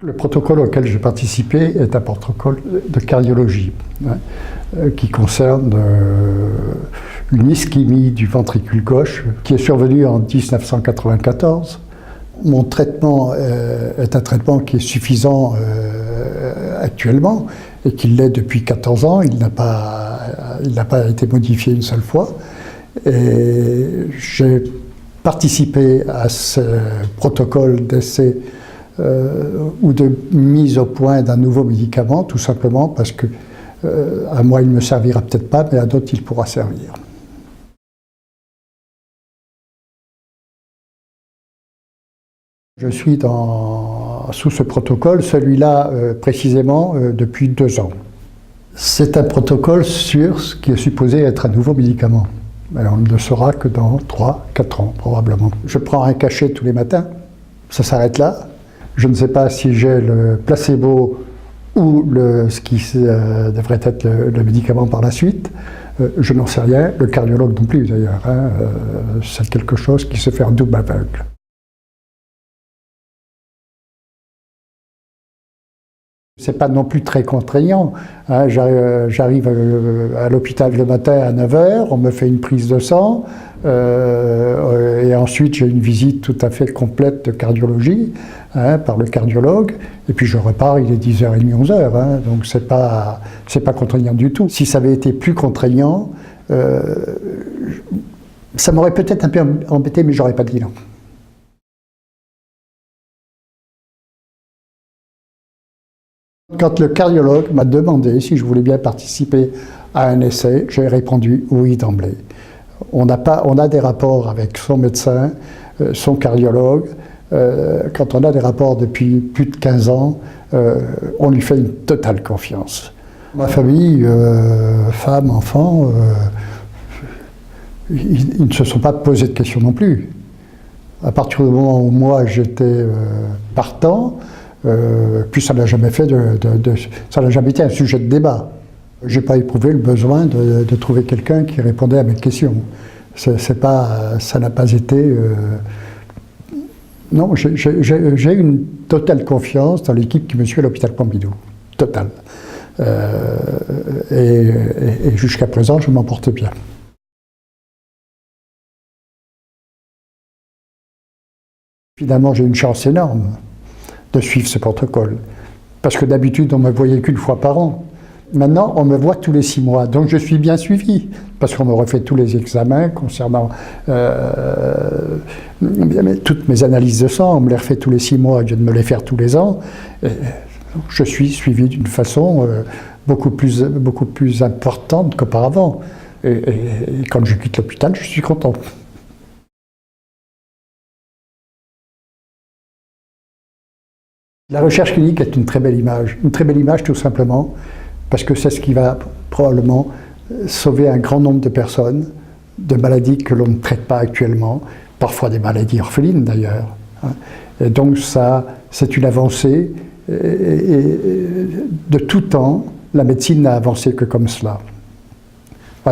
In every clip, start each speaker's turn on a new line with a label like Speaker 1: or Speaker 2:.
Speaker 1: Le protocole auquel j'ai participé est un protocole de cardiologie qui concerne une ischémie du ventricule gauche qui est survenue en 1994. Mon traitement est un traitement qui est suffisant actuellement et qui l'est depuis 14 ans. Il n'a pas été modifié une seule fois. Et j'ai participé à ce protocole d'essai ou de mise au point d'un nouveau médicament, tout simplement parce que à moi il ne me servira peut-être pas, mais à d'autres il pourra servir. Je suis sous ce protocole, celui-là précisément depuis 2 ans. C'est un protocole sur ce qui est supposé être un nouveau médicament. Mais on ne le saura que dans 3-4 ans probablement. Je prends un cachet tous les matins, ça s'arrête là. Je ne sais pas si j'ai le placebo ou ce qui devrait être le médicament par la suite. Je n'en sais rien, le cardiologue non plus d'ailleurs. C'est quelque chose qui se fait en double aveugle. C'est pas non plus très contraignant. J'arrive à l'hôpital le matin à 9 h, on me fait une prise de sang, et ensuite j'ai une visite tout à fait complète de cardiologie par le cardiologue, et puis je repars, il est 10h30, 11 h, donc c'est pas contraignant du tout. Si ça avait été plus contraignant, ça m'aurait peut-être un peu embêté, mais j'aurais pas dit non. Quand le cardiologue m'a demandé si je voulais bien participer à un essai, j'ai répondu oui d'emblée. On a des rapports avec son médecin, son cardiologue. Quand on a des rapports depuis plus de 15 ans, on lui fait une totale confiance. Ma famille, femmes, enfants, ils ne se sont pas posé de questions non plus. À partir du moment où moi j'étais partant, puis ça n'a jamais été un sujet de débat. J'ai pas éprouvé le besoin de trouver quelqu'un qui répondait à mes questions. Ça n'a pas été. Non, j'ai une totale confiance dans l'équipe qui me suit à l'hôpital Pompidou, totale. Et jusqu'à présent, je m'en porte bien. Évidemment, j'ai une chance énorme de suivre ce protocole. Parce que d'habitude, on ne me voyait qu'une fois par an. Maintenant, on me voit tous les 6 mois. Donc je suis bien suivi. Parce qu'on me refait tous les examens concernant toutes mes analyses de sang. On me les refait tous les 6 mois au lieu de me les faire tous les ans. Et donc, je suis suivi d'une façon beaucoup plus importante qu'auparavant. Et quand je quitte l'hôpital, je suis content. La recherche clinique est une très belle image tout simplement, parce que c'est ce qui va probablement sauver un grand nombre de personnes de maladies que l'on ne traite pas actuellement, parfois des maladies orphelines d'ailleurs. Et donc ça, c'est une avancée, et de tout temps, la médecine n'a avancé que comme cela.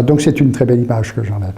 Speaker 1: Donc c'est une très belle image que j'en ai.